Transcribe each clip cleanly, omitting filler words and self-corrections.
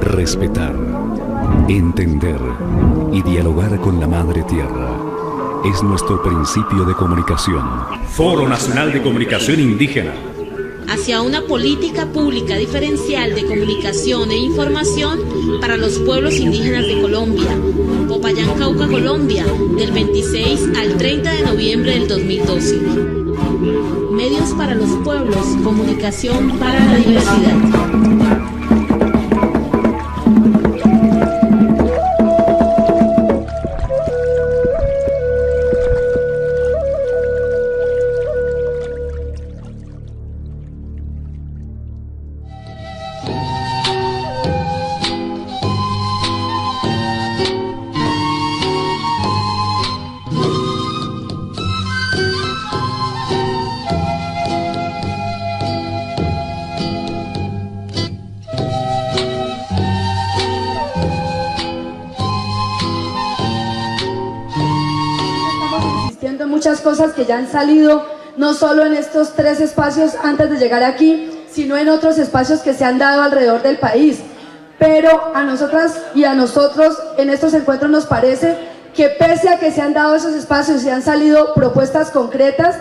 Respetar, entender y dialogar con la Madre Tierra es nuestro principio de comunicación. Foro Nacional de Comunicación Indígena. Hacia una política pública diferencial de comunicación e información para los pueblos indígenas de Colombia. Popayán, Cauca, Colombia, del 26 al 30 de noviembre del 2012. Medios para los pueblos, comunicación para la diversidad. Muchas cosas que ya han salido, no solo en estos 3 espacios antes de llegar aquí, sino en otros espacios que se han dado alrededor del país. Pero a nosotras y a nosotros en estos encuentros nos parece que pese a que se han dado esos espacios y han salido propuestas concretas,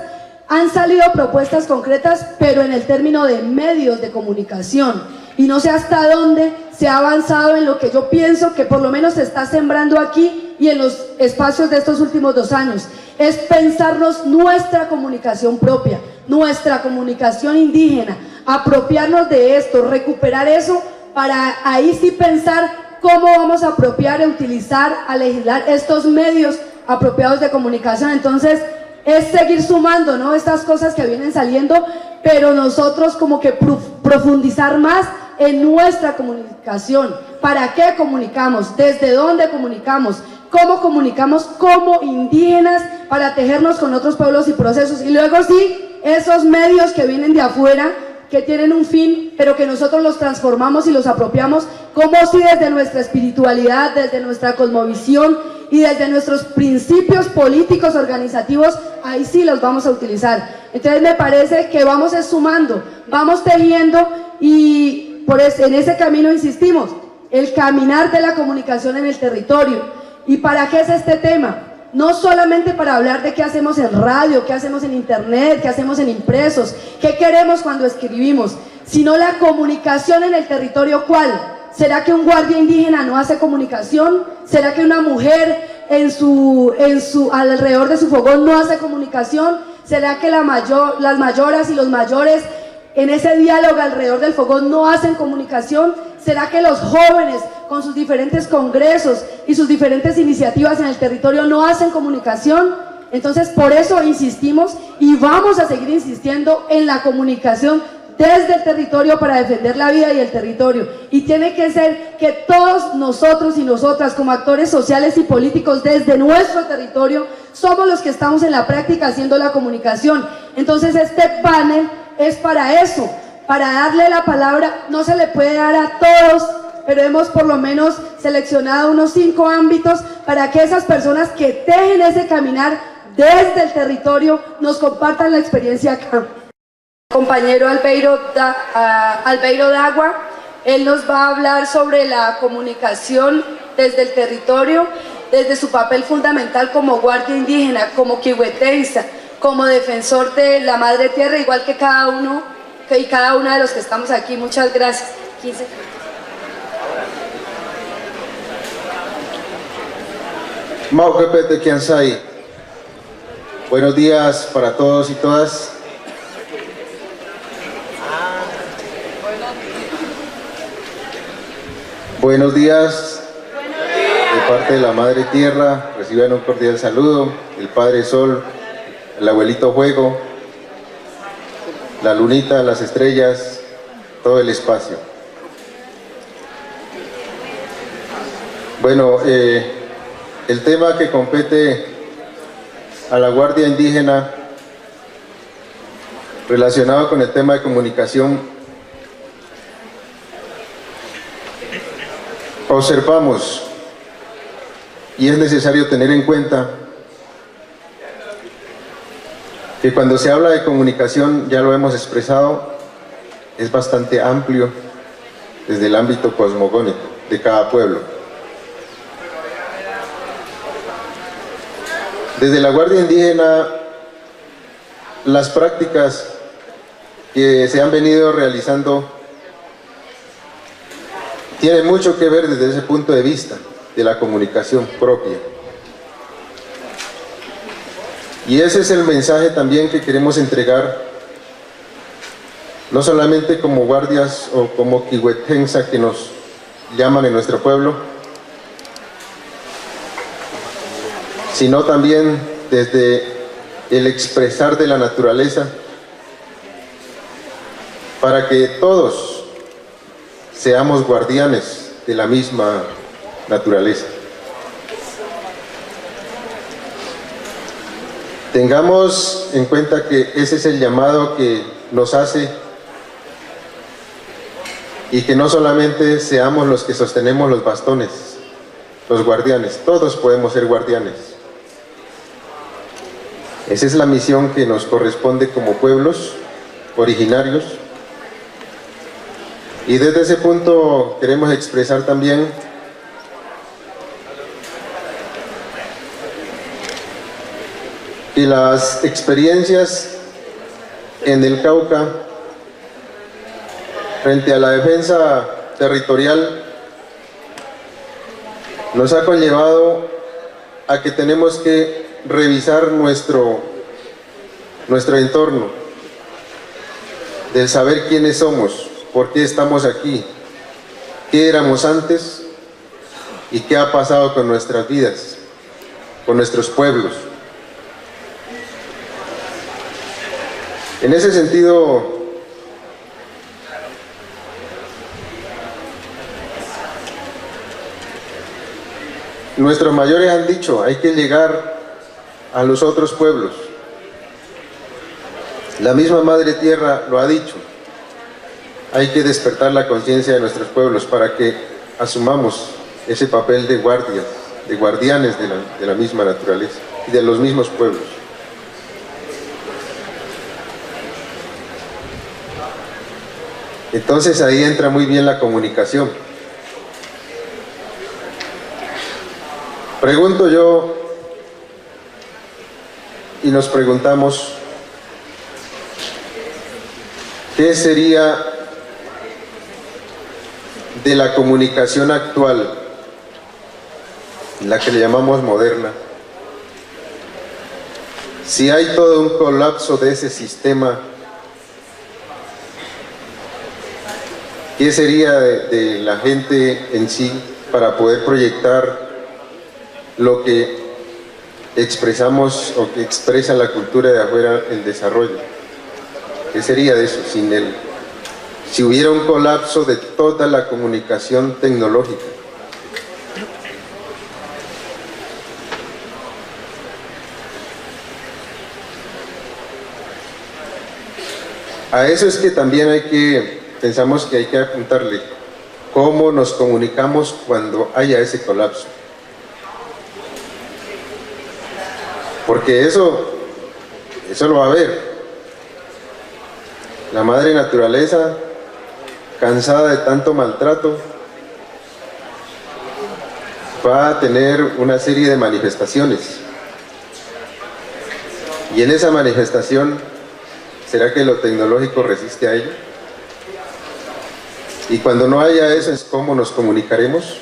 pero en el término de medios de comunicación. Y no sé hasta dónde se ha avanzado en lo que yo pienso que por lo menos se está sembrando aquí y en los espacios de estos últimos 2 años. Es pensarnos nuestra comunicación propia, nuestra comunicación indígena, apropiarnos de esto, recuperar eso para ahí sí pensar cómo vamos a apropiar, a utilizar, a legislar estos medios apropiados de comunicación. Entonces es seguir sumando, ¿no?, estas cosas que vienen saliendo, pero nosotros como que profundizar más en nuestra comunicación. ¿Para qué comunicamos? ¿Desde dónde comunicamos? ¿Cómo comunicamos como indígenas para tejernos con otros pueblos y procesos? Y luego sí, esos medios que vienen de afuera, que tienen un fin, pero que nosotros los transformamos y los apropiamos, como si desde nuestra espiritualidad, desde nuestra cosmovisión y desde nuestros principios políticos organizativos, ahí sí los vamos a utilizar. Entonces me parece que vamos sumando, vamos tejiendo y por eso, en ese camino insistimos, el caminar de la comunicación en el territorio. ¿Y para qué es este tema? No solamente para hablar de qué hacemos en radio, qué hacemos en internet, qué hacemos en impresos, qué queremos cuando escribimos, sino la comunicación en el territorio. ¿Cuál? ¿Será que un guardia indígena no hace comunicación? ¿Será que una mujer alrededor de su fogón no hace comunicación? ¿Será que las mayoras y los mayores en ese diálogo alrededor del fogón no hacen comunicación? ¿Será que los jóvenes con sus diferentes congresos y sus diferentes iniciativas en el territorio no hacen comunicación? Entonces por eso insistimos y vamos a seguir insistiendo en la comunicación desde el territorio para defender la vida y el territorio. Y tiene que ser que todos nosotros y nosotras como actores sociales y políticos desde nuestro territorio somos los que estamos en la práctica haciendo la comunicación. Entonces este panel es para eso, para darle la palabra. No se le puede dar a todos, pero hemos por lo menos seleccionado unos 5 ámbitos para que esas personas que tejen ese caminar desde el territorio nos compartan la experiencia acá. Compañero Albeiro Dagua, él nos va a hablar sobre la comunicación desde el territorio, desde su papel fundamental como guardia indígena, como quihuetensa, como defensor de la Madre Tierra, igual que cada uno y cada una de los que estamos aquí. Muchas gracias. 15. Mauquepete Kiansai. Buenos días para todos y todas. Buenos días. De parte de la Madre Tierra, reciban un cordial saludo, el Padre Sol, el Abuelito Fuego, la lunita, las estrellas, todo el espacio. Bueno, el tema que compete a la Guardia Indígena relacionado con el tema de comunicación, observamos Y es necesario tener en cuenta que cuando se habla de comunicación, ya lo hemos expresado, es bastante amplio desde el ámbito cosmogónico de cada pueblo. Desde la Guardia Indígena, las prácticas que se han venido realizando tienen mucho que ver desde ese punto de vista de la comunicación propia. Y ese es el mensaje también que queremos entregar, no solamente como guardias o como kihuetensa que nos llaman en nuestro pueblo, sino también desde el expresar de la naturaleza, para que todos seamos guardianes de la misma naturaleza. Tengamos en cuenta que ese es el llamado que nos hace, y que no solamente seamos los que sostenemos los bastones, los guardianes, todos podemos ser guardianes. Esa es la misión que nos corresponde como pueblos originarios. Y desde ese punto queremos expresar también que las experiencias en el Cauca frente a la defensa territorial nos ha conllevado a que tenemos que revisar nuestro entorno, del saber quiénes somos, por qué estamos aquí, qué éramos antes y qué ha pasado con nuestras vidas, con nuestros pueblos. En ese sentido, nuestros mayores han dicho, hay que llegar a los otros pueblos. La misma Madre Tierra lo ha dicho, hay que despertar la conciencia de nuestros pueblos para que asumamos ese papel de guardias, de guardianes de la misma naturaleza y de los mismos pueblos. Entonces ahí entra muy bien la comunicación. Pregunto yo, y nos preguntamos, ¿qué sería de la comunicación actual, la que le llamamos moderna, si hay todo un colapso de ese sistema? ¿Qué sería de la gente en sí para poder proyectar lo que expresamos o que expresa la cultura de afuera, el desarrollo? ¿Qué sería de eso si hubiera un colapso de toda la comunicación tecnológica? A eso es que también pensamos que hay que apuntarle cómo nos comunicamos cuando haya ese colapso. Porque eso lo va a haber. La madre naturaleza, cansada de tanto maltrato, va a tener una serie de manifestaciones. Y en esa manifestación, ¿será que lo tecnológico resiste a ello? Y cuando no haya eso, ¿cómo nos comunicaremos?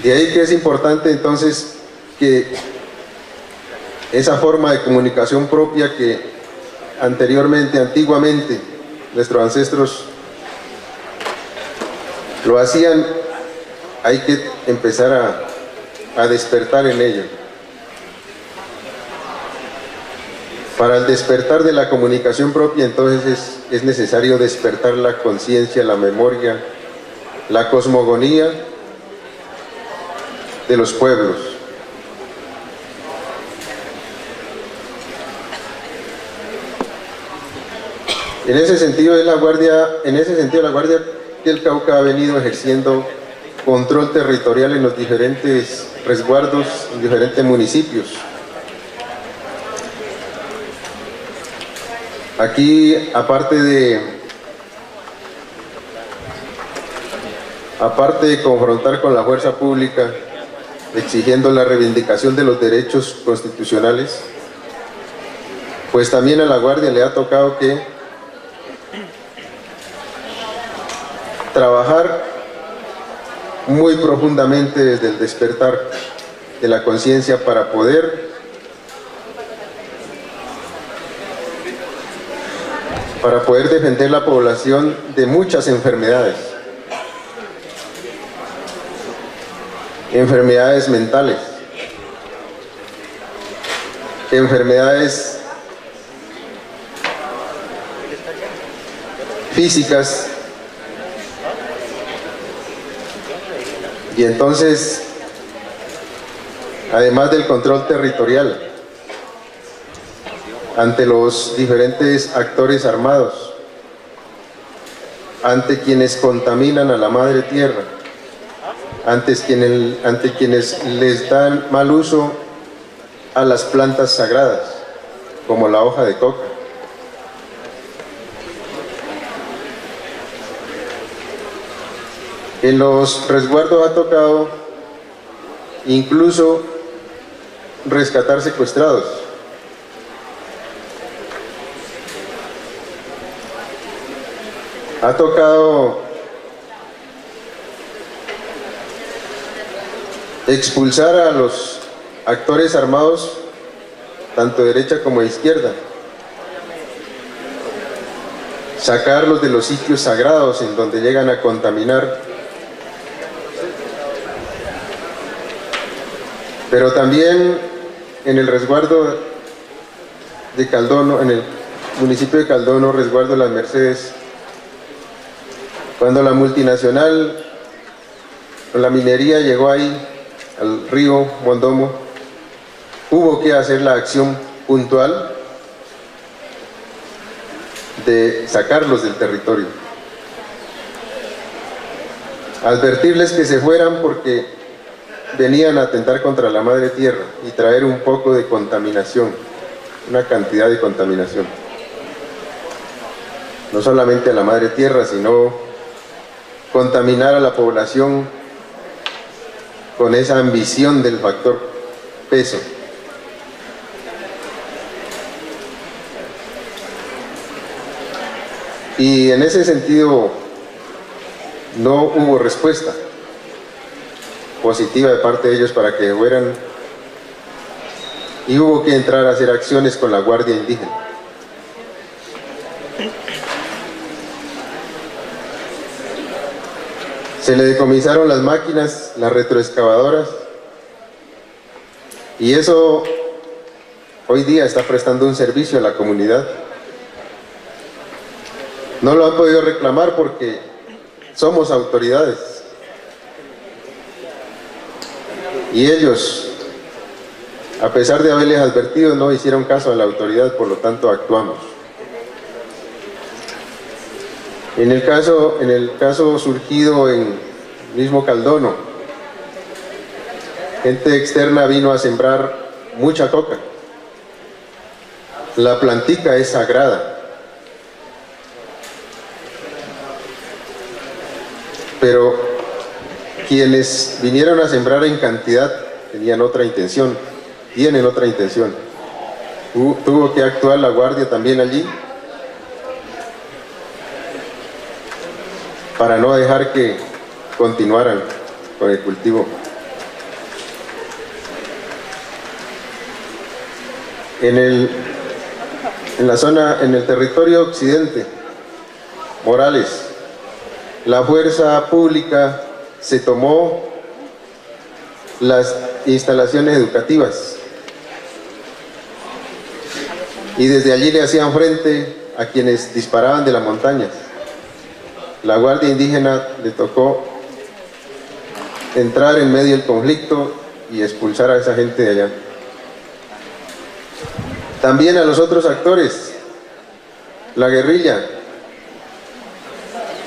De ahí que es importante entonces que esa forma de comunicación propia que antiguamente, nuestros ancestros lo hacían, hay que empezar a despertar en ello. Para el despertar de la comunicación propia, entonces es necesario despertar la conciencia, la memoria, la cosmogonía de los pueblos. En ese sentido la Guardia del Cauca ha venido ejerciendo control territorial en los diferentes resguardos, en diferentes municipios. Aquí, aparte de confrontar con la fuerza pública, exigiendo la reivindicación de los derechos constitucionales, pues también a la Guardia le ha tocado que trabajar muy profundamente desde el despertar de la conciencia para poder defender la población de muchas enfermedades, enfermedades mentales, enfermedades físicas. Y entonces, además del control territorial ante los diferentes actores armados, ante quienes contaminan a la madre tierra, ante quienes les dan mal uso a las plantas sagradas, como la hoja de coca. En los resguardos ha tocado incluso rescatar secuestrados. Ha tocado expulsar a los actores armados, tanto de derecha como de izquierda, sacarlos de los sitios sagrados en donde llegan a contaminar. Pero también en el resguardo de Caldono, en el municipio de Caldono, resguardo de las Mercedes, cuando la multinacional, la minería llegó ahí, al río Mondomo, hubo que hacer la acción puntual de sacarlos del territorio. Advertirles que se fueran porque venían a atentar contra la madre tierra y traer un poco de contaminación, una cantidad de contaminación. No solamente a la madre tierra, sino contaminar a la población con esa ambición del factor peso. Y en ese sentido no hubo respuesta positiva de parte de ellos para que fueran, y hubo que entrar a hacer acciones con la Guardia Indígena. Se le decomisaron las máquinas, las retroexcavadoras, y eso hoy día está prestando un servicio a la comunidad. No lo han podido reclamar porque somos autoridades. Y ellos, a pesar de haberles advertido, no hicieron caso a la autoridad, por lo tanto actuamos. En el caso surgido en mismo Caldono, gente externa vino a sembrar mucha coca. La plantica es sagrada, pero quienes vinieron a sembrar en cantidad tenían otra intención, tienen otra intención. Tuvo que actuar la Guardia también allí para no dejar que continuaran con el cultivo. En el territorio occidente, Morales, la fuerza pública se tomó las instalaciones educativas y desde allí le hacían frente a quienes disparaban de las montañas. La Guardia Indígena le tocó entrar en medio del conflicto y expulsar a esa gente de allá. También a los otros actores, la guerrilla,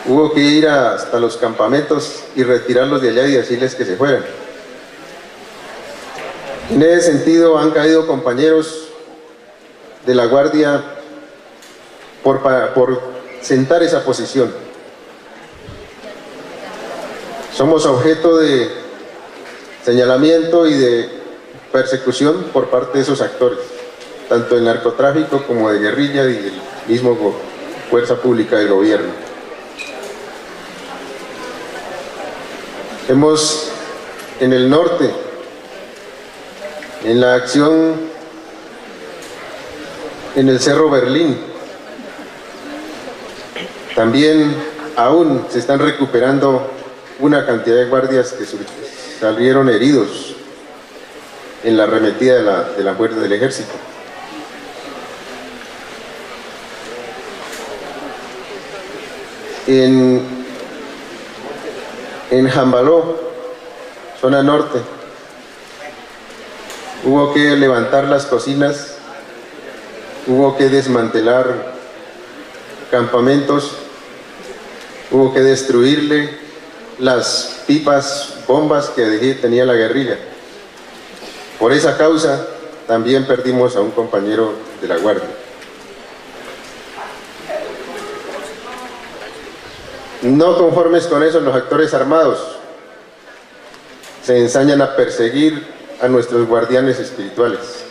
Hubo que ir hasta los campamentos y retirarlos de allá y decirles que se fueran. En ese sentido han caído compañeros de la Guardia por sentar esa posición. Somos objeto de señalamiento y de persecución por parte de esos actores, tanto del narcotráfico como de guerrilla y del mismo fuerza pública del gobierno. Hemos en el norte, en la acción en el Cerro Berlín, también aún se están recuperando una cantidad de guardias que salieron heridos en la arremetida de la fuerza del ejército. En Jambaló, zona norte, hubo que levantar las cocinas, hubo que desmantelar campamentos, hubo que destruirle las pipas, bombas que tenía la guerrilla. Por esa causa también perdimos a un compañero de la Guardia. No conformes con eso, los actores armados se ensañan a perseguir a nuestros guardianes espirituales.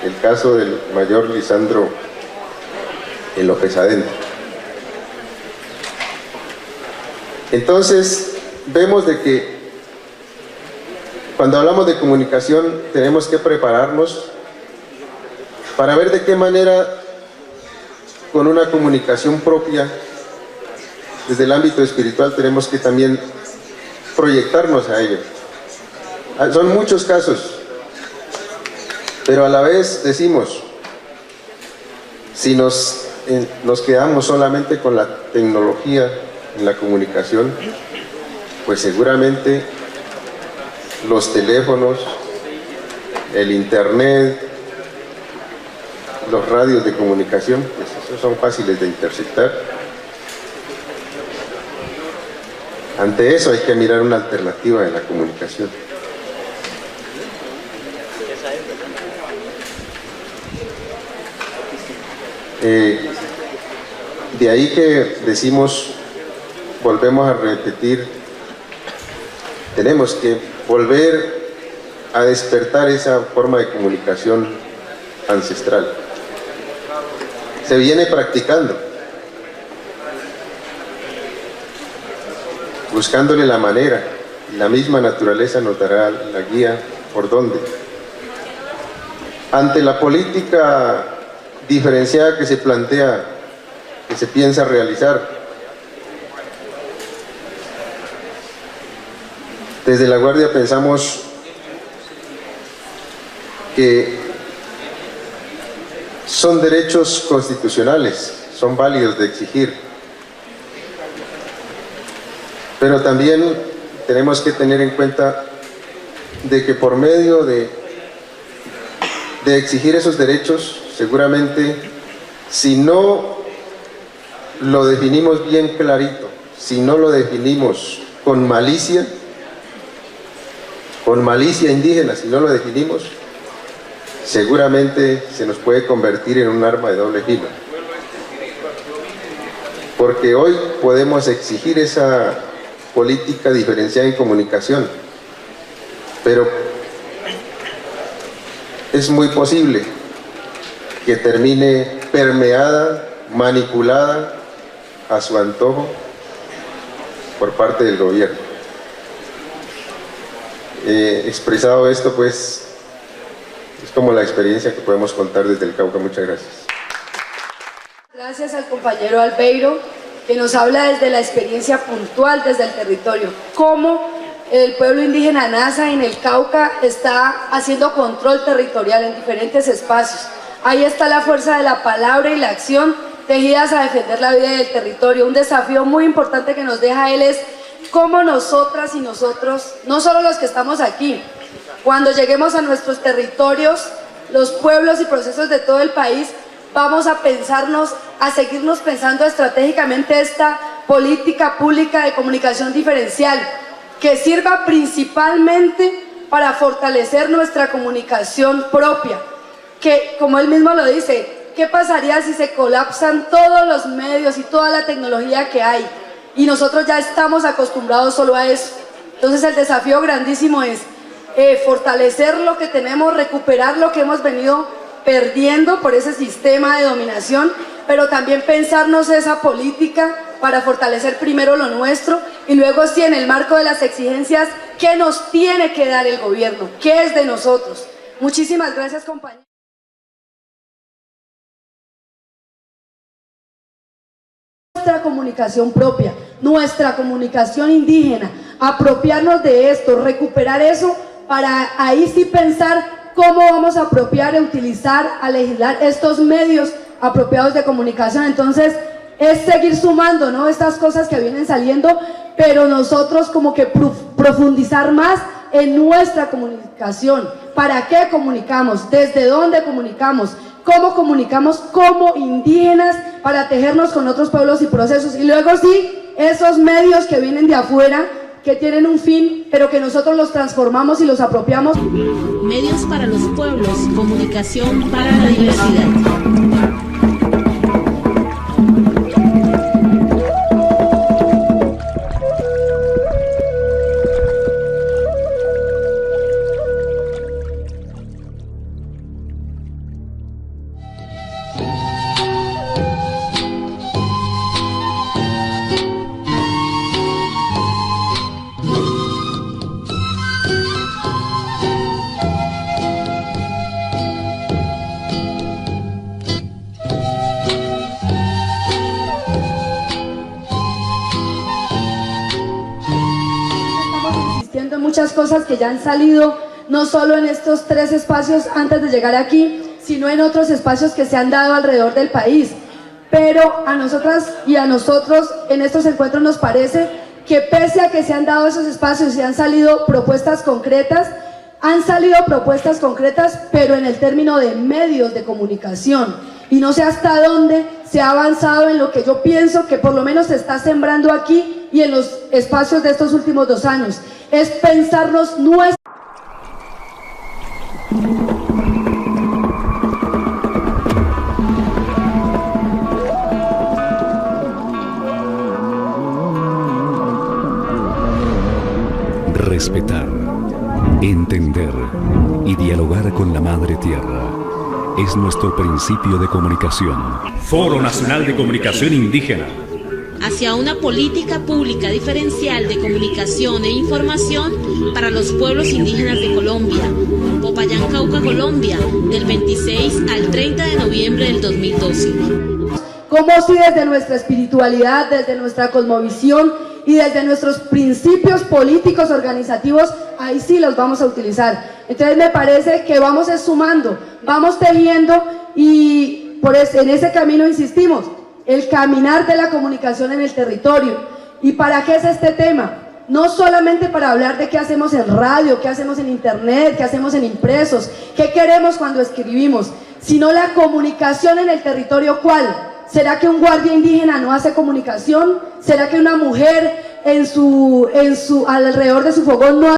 El caso del mayor Lisandro López Adentro. Entonces, vemos de que cuando hablamos de comunicación tenemos que prepararnos para ver de qué manera, con una comunicación propia, desde el ámbito espiritual, tenemos que también proyectarnos a ello. Son muchos casos, pero a la vez decimos, si nos quedamos solamente con la tecnología en la comunicación, pues seguramente los teléfonos, el internet, los radios de comunicación, pues esos son fáciles de interceptar. Ante eso hay que mirar una alternativa de la comunicación. De ahí que decimos, volvemos a repetir, tenemos que volver a despertar esa forma de comunicación ancestral. Se viene practicando, buscándole la manera, y la misma naturaleza nos dará la guía por dónde. Ante la política diferenciada que se plantea, que se piensa realizar, desde la Guardia pensamos que son derechos constitucionales, son válidos de exigir, pero también tenemos que tener en cuenta de que por medio de exigir esos derechos, seguramente si no lo definimos bien clarito, si no lo definimos con malicia indígena, si no lo definimos, seguramente se nos puede convertir en un arma de doble filo. Porque hoy podemos exigir esa política diferenciada en comunicación, pero es muy posible que termine permeada, manipulada a su antojo por parte del gobierno. Expresado esto, pues, es como la experiencia que podemos contar desde el Cauca. Muchas gracias. Gracias al compañero Albeiro, que nos habla desde la experiencia puntual desde el territorio, cómo el pueblo indígena Nasa en el Cauca está haciendo control territorial en diferentes espacios. Ahí está la fuerza de la palabra y la acción tejidas a defender la vida del territorio. Un desafío muy importante que nos deja él es cómo nosotras y nosotros, no solo los que estamos aquí, cuando lleguemos a nuestros territorios, los pueblos y procesos de todo el país, vamos a seguirnos pensando estratégicamente esta política pública de comunicación diferencial, que sirva principalmente para fortalecer nuestra comunicación propia, que como él mismo lo dice, ¿qué pasaría si se colapsan todos los medios y toda la tecnología que hay? Y nosotros ya estamos acostumbrados solo a eso. Entonces el desafío grandísimo es fortalecer lo que tenemos, recuperar lo que hemos venido perdiendo por ese sistema de dominación, pero también pensarnos esa política para fortalecer primero lo nuestro y luego sí en el marco de las exigencias que nos tiene que dar el gobierno, que es de nosotros. Muchísimas gracias, compañeros. Nuestra comunicación propia, nuestra comunicación indígena, apropiarnos de esto, recuperar eso para ahí sí pensar cómo vamos a apropiar, a utilizar, a legislar estos medios apropiados de comunicación. Entonces es seguir sumando, ¿no?, estas cosas que vienen saliendo, pero nosotros como que profundizar más en nuestra comunicación. ¿Para qué comunicamos? ¿Desde dónde comunicamos? ¿Cómo comunicamos como indígenas para tejernos con otros pueblos y procesos? Y luego sí, esos medios que vienen de afuera, que tienen un fin, pero que nosotros los transformamos y los apropiamos. Medios para los pueblos, comunicación para la diversidad. Muchas cosas que ya han salido, no solo en estos 3 espacios antes de llegar aquí, sino en otros espacios que se han dado alrededor del país. Pero a nosotras y a nosotros en estos encuentros nos parece que pese a que se han dado esos espacios y han salido propuestas concretas, pero en el término de medios de comunicación. Y no sé hasta dónde se ha avanzado en lo que yo pienso que por lo menos se está sembrando aquí y en los espacios de estos últimos 2 años. Es pensarnos nuestra... Respetar, entender y dialogar con la Madre Tierra es nuestro principio de comunicación. Foro Nacional de Comunicación Indígena. Hacia una política pública diferencial de comunicación e información para los pueblos indígenas de Colombia. Popayán, Cauca, Colombia, del 26 al 30 de noviembre del 2012. Como si desde nuestra espiritualidad, desde nuestra cosmovisión y desde nuestros principios políticos organizativos, ahí sí los vamos a utilizar. Entonces me parece que vamos sumando, vamos tejiendo y en ese camino insistimos. El caminar de la comunicación en el territorio. ¿Y para qué es este tema? No solamente para hablar de qué hacemos en radio, qué hacemos en internet, qué hacemos en impresos, qué queremos cuando escribimos, sino la comunicación en el territorio. ¿Cuál? ¿Será que un guardia indígena no hace comunicación? ¿Será que una mujer alrededor de su fogón no hace